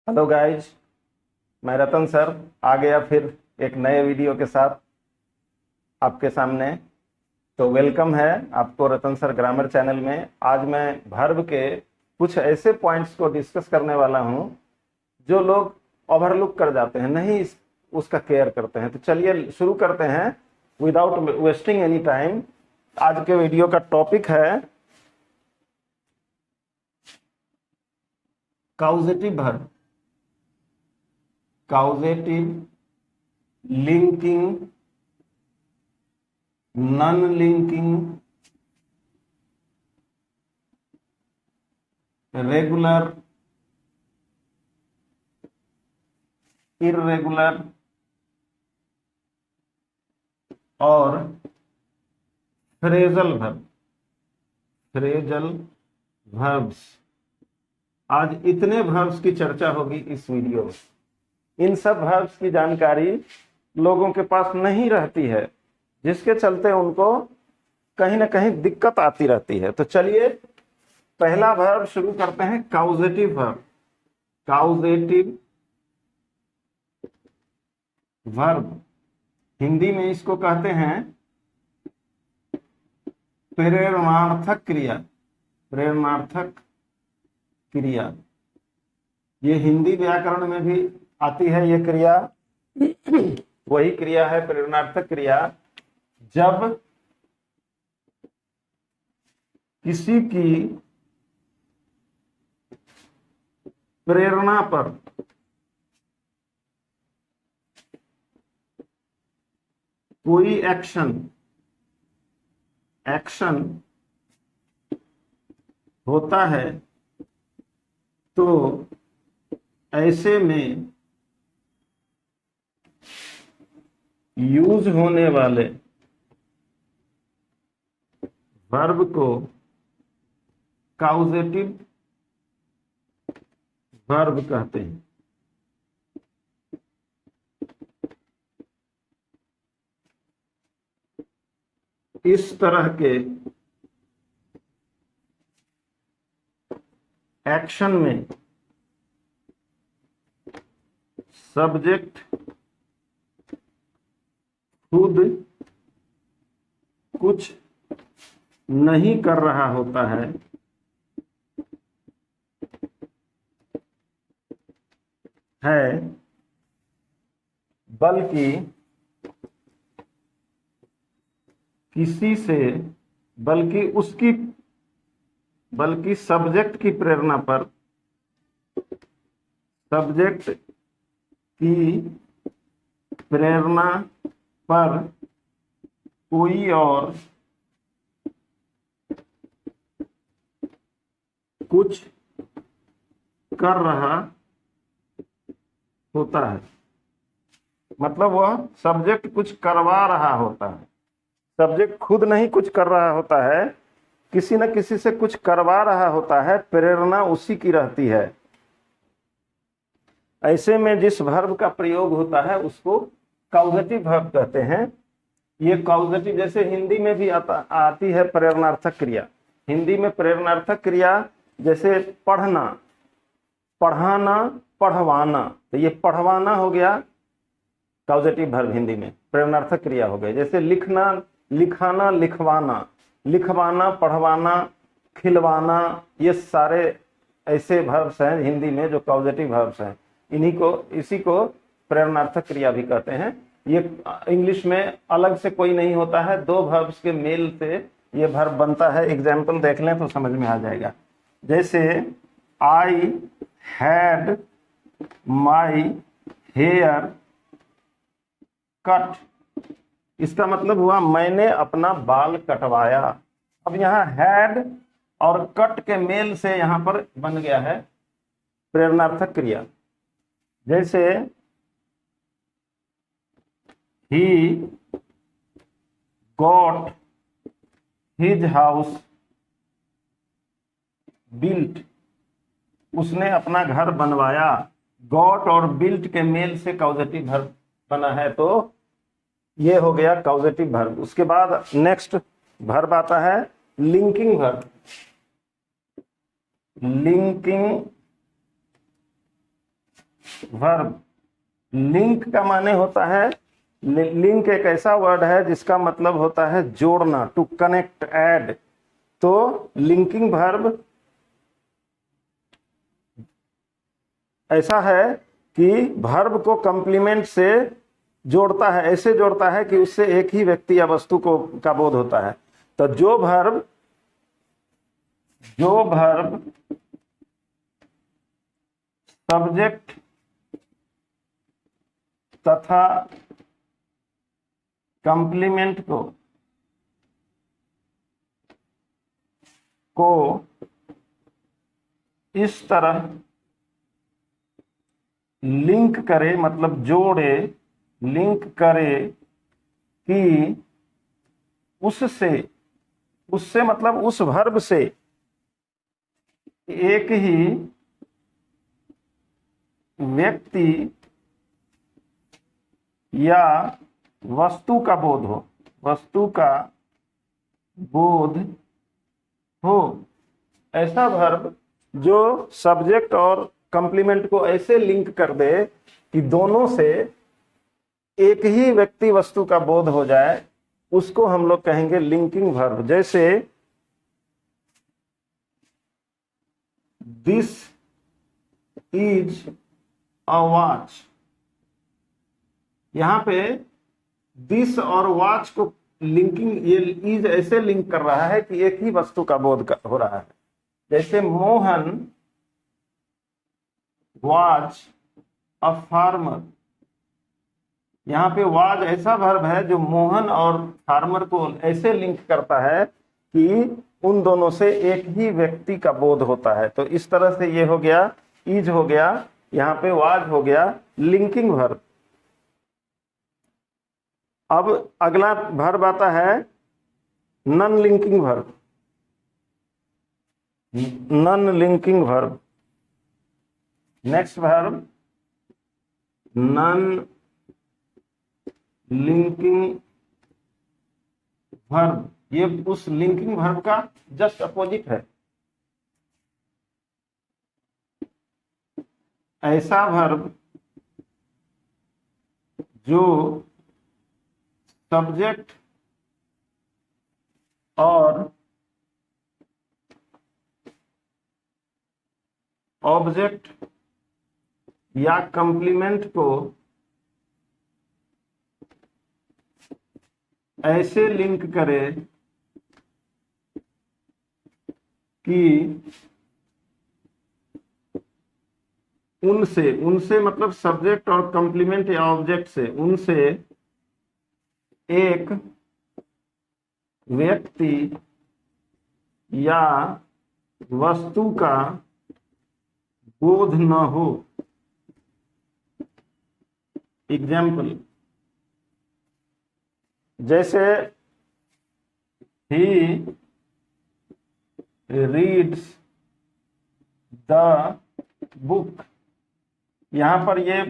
Hello guys. मैं रतन sir आ गया फिर एक नए वीडियो के साथ आपके सामने। तो वेलकम है आपको रतन सर ग्रामर चैनल में। आज मैं वर्ब के कुछ ऐसे पॉइंट्स को डिस्कस करने वाला हूं जो लोग ओवरलुक कर जाते हैं, नहीं उसका केयर करते हैं। तो चलिए शुरू करते हैं विदाउट वेस्टिंग एनी टाइम। आज के वीडियो का टॉपिक है causative verb, causative, linking, non linking, regular, irregular और फ्रेजल वर्ब। फ्रेजल वर्ब्स, आज इतने वर्ब्स की चर्चा होगी इस वीडियो में। इन सब वर्ब्स की जानकारी लोगों के पास नहीं रहती है, जिसके चलते उनको कहीं ना कहीं दिक्कत आती रहती है। तो चलिए पहला वर्ब शुरू करते हैं, काउजेटिव वर्ब। काउजेटिव वर्ब हिंदी में इसको कहते हैं प्रेरणार्थक क्रिया। प्रेरणार्थक क्रिया, ये हिंदी व्याकरण में भी आती है। ये क्रिया वही क्रिया है, प्रेरणार्थक क्रिया, जब किसी की प्रेरणा पर कोई एक्शन होता है तो ऐसे में यूज होने वाले वर्ब को काउजेटिव वर्ब कहते हैं। इस तरह के एक्शन में सब्जेक्ट खुद कुछ नहीं कर रहा होता है, बल्कि किसी से बल्कि सब्जेक्ट की प्रेरणा पर, सब्जेक्ट की प्रेरणा पर कोई और कुछ कर रहा होता है। मतलब वह सब्जेक्ट कुछ करवा रहा होता है। सब्जेक्ट खुद नहीं कुछ कर रहा होता है, किसी न किसी से कुछ करवा रहा होता है, प्रेरणा उसी की रहती है। ऐसे में जिस वर्ब का प्रयोग होता है उसको काउजेटिव वर्ब कहते हैं। ये काउजेटिव, जैसे हिंदी में भी आती है प्रेरणार्थक क्रिया। हिंदी में प्रेरणार्थक क्रिया जैसे पढ़ना, पढ़ाना, पढ़वाना, तो ये पढ़वाना हो गया काउजेटिव वर्ब हिंदी में, प्रेरणार्थक क्रिया हो गई। जैसे लिखना, लिखाना, लिखवाना, लिखवाना, पढ़वाना, खिलवाना, ये सारे ऐसे वर्ब्स हैं हिंदी में जो काउजेटिव वर्ब्स हैं। इसी को प्रेरणार्थक क्रिया भी कहते हैं। ये इंग्लिश में अलग से कोई नहीं होता है, दो वर्ब्स के मेल से ये वर्ब बनता है। एग्जाम्पल देख लें तो समझ में आ जाएगा। जैसे I had my hair cut, इसका मतलब हुआ मैंने अपना बाल कटवाया। अब यहाँ हैड और कट के मेल से यहां पर बन गया है प्रेरणार्थक क्रिया। जैसे he got his house built, उसने अपना घर बनवाया। गॉट और बिल्ट के मेल से काउजेटिव वर्ब बना है, तो ये हो गया काउजेटिव वर्ब। उसके बाद नेक्स्ट वर्ब आता है linking verb. Linking verb. Link का माने होता है, लिंक एक ऐसा वर्ड है जिसका मतलब होता है जोड़ना, टू कनेक्ट, ऐड। तो लिंकिंग वर्ब ऐसा है कि वर्ब को कंप्लीमेंट से जोड़ता है, ऐसे जोड़ता है कि उससे एक ही व्यक्ति या वस्तु को का बोध होता है। तो जो वर्ब सब्जेक्ट तथा कंप्लीमेंट को इस तरह लिंक करे, मतलब जोड़े, लिंक करे कि उससे मतलब उस वर्ब से एक ही व्यक्ति या वस्तु का बोध हो, वस्तु का बोध हो। ऐसा वर्ब जो सब्जेक्ट और कंप्लीमेंट को ऐसे लिंक कर दे कि दोनों से एक ही व्यक्ति वस्तु का बोध हो जाए, उसको हम लोग कहेंगे लिंकिंग वर्ब। जैसे दिस इज अ वॉच, यहां पे दिस और वॉच को लिंकिंग, ये इज ऐसे लिंक कर रहा है कि एक ही वस्तु का बोध हो रहा है। जैसे मोहन वाज अ फार्मर, यहाँ पे वाज ऐसा वर्ब है जो मोहन और फार्मर को ऐसे लिंक करता है कि उन दोनों से एक ही व्यक्ति का बोध होता है। तो इस तरह से ये हो गया, इज हो गया, यहाँ पे वाज हो गया, लिंकिंग वर्ब। अब अगला वर्ब आता है non linking verb. Non linking verb, next verb non linking verb. ये उस लिंकिंग वर्ब का जस्ट अपोजिट है। ऐसा वर्ब जो सब्जेक्ट और ऑब्जेक्ट या कंप्लीमेंट को ऐसे लिंक करे कि उनसे मतलब सब्जेक्ट और कंप्लीमेंट या ऑब्जेक्ट से, उनसे एक व्यक्ति या वस्तु का बोध न हो। एग्जाम्पल, जैसे ही रीड्स द बुक, यहां पर ये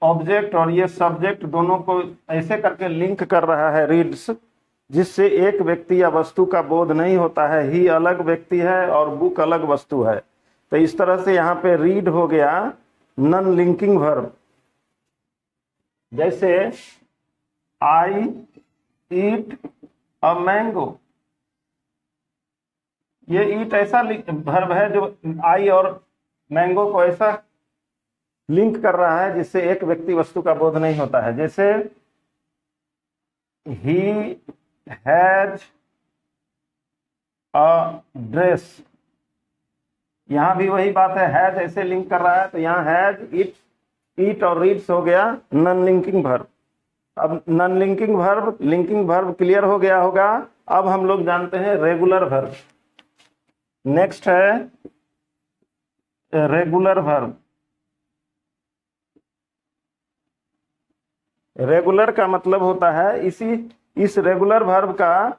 ऑब्जेक्ट और ये सब्जेक्ट दोनों को ऐसे करके लिंक कर रहा है, रीड्स, जिससे एक व्यक्ति या वस्तु का बोध नहीं होता है। ही अलग व्यक्ति है और बुक अलग वस्तु है। तो इस तरह से यहाँ पे रीड हो गया नॉन लिंकिंग वर्ब। जैसे आई ईट अ मैंगो, ये ईट ऐसा वर्ब है जो आई और मैंगो को ऐसा लिंक कर रहा है जिससे एक व्यक्ति वस्तु का बोध नहीं होता है। जैसे ही हैज अ ड्रेस, यहां भी वही बात है, हैज ऐसे लिंक कर रहा है, तो यहाँ हैज, ईट और रीड्स हो गया नॉन लिंकिंग वर्ब। अब non linking verb, linking verb clear हो गया होगा। अब हम लोग जानते हैं रेगुलर वर्ब। नेक्स्ट है रेगुलर वर्ब। रेगुलर का मतलब होता है इस रेगुलर वर्ब का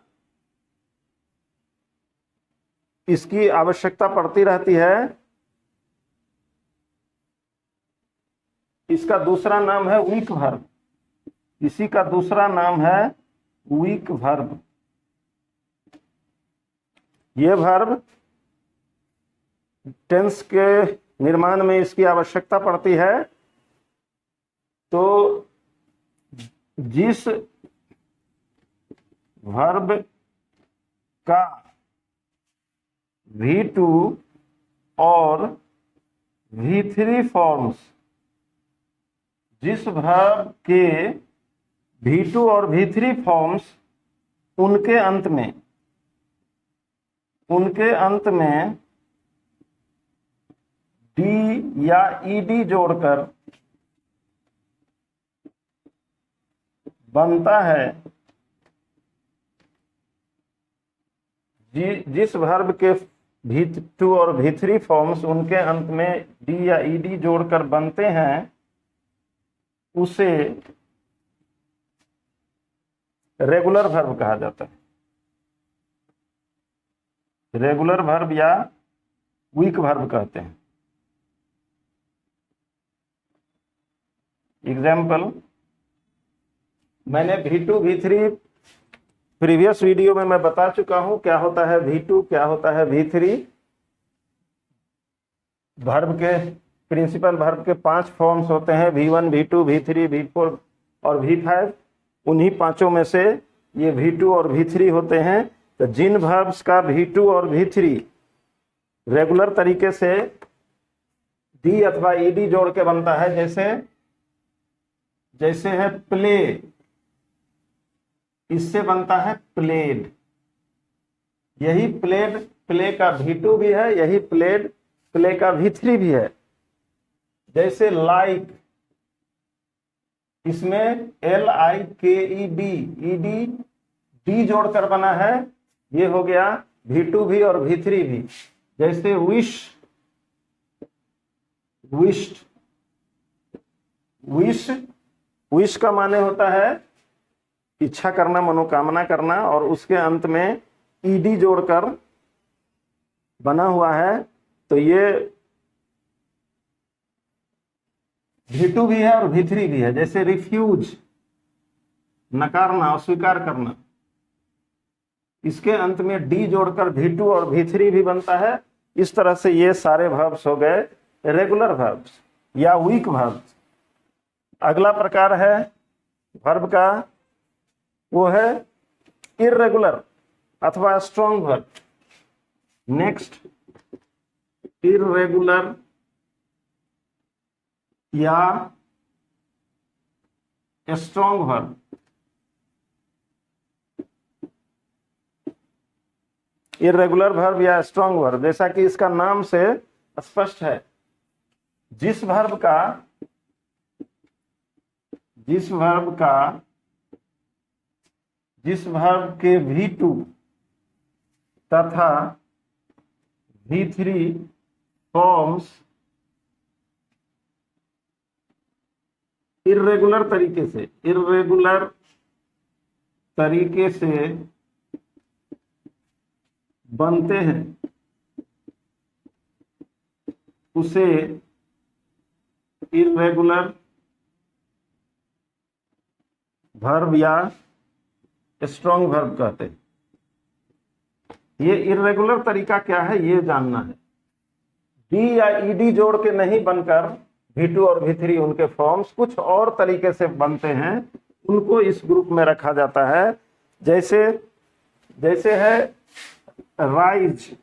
इसकी आवश्यकता पड़ती रहती है। इसका दूसरा नाम है वीक वर्ब। इसी का दूसरा नाम है वीक वर्ब। ये वर्ब टेंस के निर्माण में इसकी आवश्यकता पड़ती है तो जिस वर्ब का V2 और V3 फॉर्म्स, जिस वर्ब के V2 और V3 फॉर्म्स उनके अंत में डी या ईडी जोड़कर बनता है, जिस वर्ब के V2 और V3 फॉर्म्स उनके अंत में डी या ईडी जोड़कर बनते हैं, उसे रेगुलर वर्ब कहा जाता है। रेगुलर वर्ब या वीक वर्ब कहते हैं। एग्जाम्पल, मैंने V2 V3 प्रीवियस वीडियो में मैं बता चुका हूं क्या होता है V2, क्या होता है V3। वर्ब के प्रिंसिपल वर्ब के 5 फॉर्म्स होते हैं, V1 V2 V3 V4 और V5। उन्हीं पांचों में से ये V2 और V3 होते हैं। तो जिन वर्ब्स का V2 और V3 रेगुलर तरीके से डी अथवा ईडी जोड़ के बनता है, जैसे है प्ले, इससे बनता है प्लेड। यही प्लेड प्ले का V2 भी है, यही प्लेड प्ले का V3 भी है। जैसे लाइक, इसमें LIKED, ईडी डी जोड़कर बना है, ये हो गया V2 भी और V3 भी। जैसे विश, विश्ड, विश का माने होता है इच्छा करना, मनोकामना करना, और उसके अंत में ईडी जोड़कर बना हुआ है, तो ये V2 भी है और V3 भी है। जैसे रिफ्यूज, नकारना, अस्वीकार करना, इसके अंत में डी जोड़कर V2 और V3 भी बनता है। इस तरह से ये सारे वर्ब्स हो गए रेगुलर वर्ब्स या वीक वर्ब्स। अगला प्रकार है वर्ब का, वो है इर्रेगुलर अथवा स्ट्रॉन्ग वर्ब। नेक्स्ट, इर्रेगुलर या स्ट्रॉन्ग वर्ब। इर्रेगुलर वर्ब या स्ट्रॉन्ग वर्ब, जैसा कि इसका नाम से स्पष्ट है, जिस वर्ब के V2 तथा V3 फॉर्म्स इर्रेगुलर तरीके से बनते हैं, उसे इर्रेगुलर वर्ब या स्ट्रॉन्ग वर्ब कहते हैं। ये इर्रेगुलर तरीका क्या है ये जानना है। डी या ईडी जोड़ के नहीं बनकर V2 और V3 उनके फॉर्म्स कुछ और तरीके से बनते हैं, उनको इस ग्रुप में रखा जाता है। जैसे है राइज,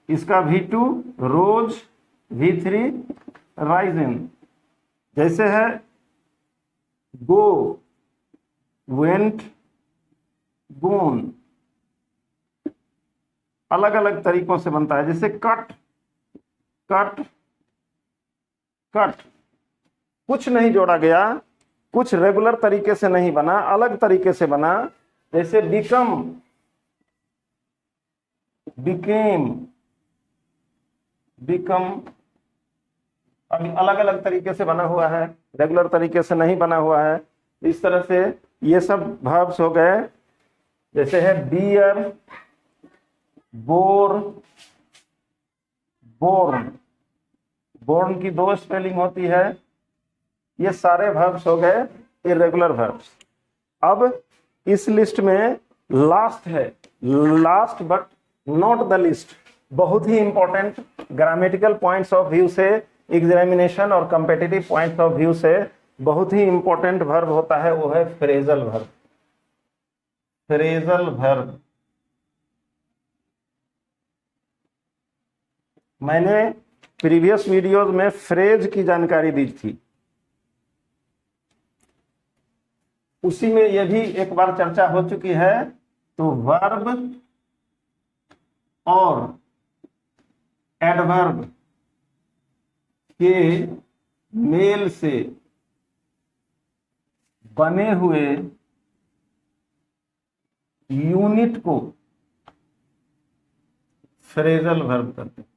इसका V2 रोज, V3 राइजन। जैसे है गो, वेंट, गोन। अलग अलग तरीकों से बनता है। जैसे कट, कुछ नहीं जोड़ा गया, कुछ रेगुलर तरीके से नहीं बना, अलग तरीके से बना। जैसे बिकम, बिकम, अभी अलग अलग तरीके से बना हुआ है, रेगुलर तरीके से नहीं बना हुआ है। इस तरह से ये सब वर्ब्स हो गए। जैसे है बियर, बोर, बोर्न। बोर्न की 2 स्पेलिंग होती है। ये सारे वर्ब्स हो गए इर्रेगुलर वर्ब्स। अब इस लिस्ट में लास्ट है, last but not the list, बहुत ही important grammatical points of view से, एग्जामिनेशन और कॉम्पिटिटिव पॉइंट्स ऑफ व्यू से बहुत ही इंपॉर्टेंट वर्ब होता है, वो है फ्रेजल वर्ब। फ्रेजल वर्ब मैंने प्रीवियस वीडियोज में फ्रेज की जानकारी दी थी, उसी में यह भी एक बार चर्चा हो चुकी है। तो वर्ब और एडवर्ब के मेल से बने हुए यूनिट को फ्रेजल वर्ब कहते हैं।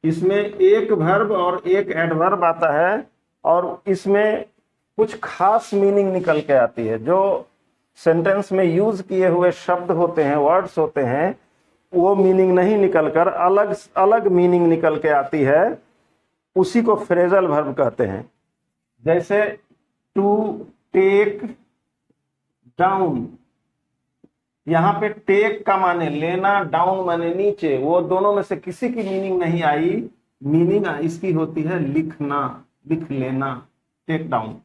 इसमें एक वर्ब और एक एडवर्ब आता है, और इसमें कुछ खास मीनिंग निकल के आती है। जो सेंटेंस में यूज किए हुए शब्द होते हैं, वर्ड्स होते हैं, वो मीनिंग नहीं निकलकर अलग अलग मीनिंग निकल के आती है, उसी को फ्रेजल वर्ब कहते हैं। जैसे टू टेक डाउन, यहाँ पे टेक का माने लेना, डाउन माने नीचे, वो दोनों में से किसी की मीनिंग नहीं आई। मीनिंग इसकी होती है लिखना, लिख लेना, टेक डाउन।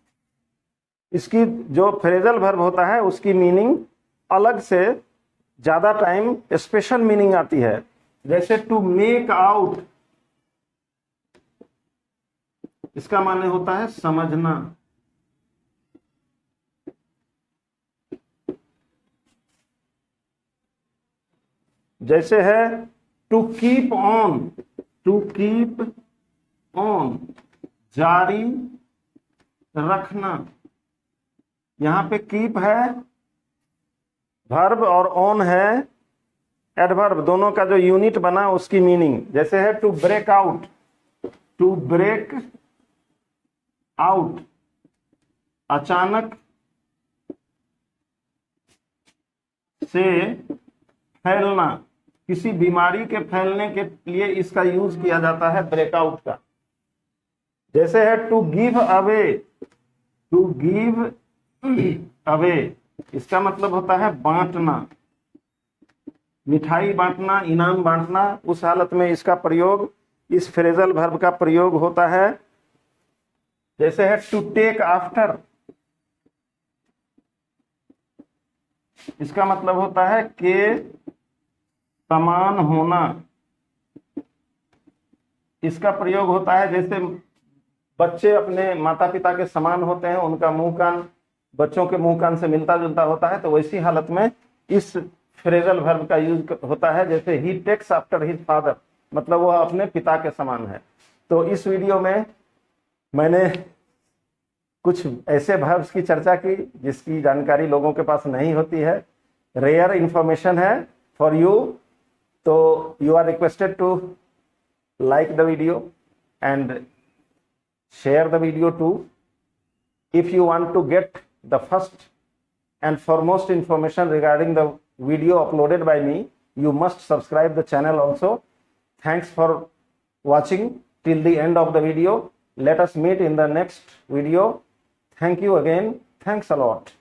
इसकी जो फ्रेजल वर्ब होता है उसकी मीनिंग अलग से ज्यादा टाइम स्पेशल मीनिंग आती है। जैसे टू मेक आउट, इसका माने होता है समझना। जैसे है to keep on, to keep on जारी रखना। यहां पे कीप है वर्ब और ऑन है एडवर्ब, दोनों का जो यूनिट बना उसकी मीनिंग। जैसे है to break out, to break out अचानक से फैलना, किसी बीमारी के फैलने के लिए इसका यूज किया जाता है ब्रेकआउट का। जैसे है to give away, to give away, इसका मतलब होता है बांटना, मिठाई बांटना, इनाम बांटना। उस हालत में इसका प्रयोग, इस फ्रेजल वर्ब का प्रयोग होता है। जैसे है टू टेक आफ्टर, इसका मतलब होता है के समान होना। इसका प्रयोग होता है जैसे बच्चे अपने माता पिता के समान होते हैं, उनका मुंह कान बच्चों के मुंह कान से मिलता जुलता होता है, तो वैसी हालत में इस फ्रेजल वर्ब का यूज होता है। जैसे ही टेक्स आफ्टर हिज फादर, मतलब वह अपने पिता के समान है। तो इस वीडियो में मैंने कुछ ऐसे वर्ब्स की चर्चा की जिसकी जानकारी लोगों के पास नहीं होती है, रेयर इंफॉर्मेशन है फॉर यू। तो you are requested to like the video and share the video too. If you want to get the first and foremost information regarding the video uploaded by me, you must subscribe the channel also. Thanks for watching till the end of the video. Let us meet in the next video. Thank you again. Thanks a lot.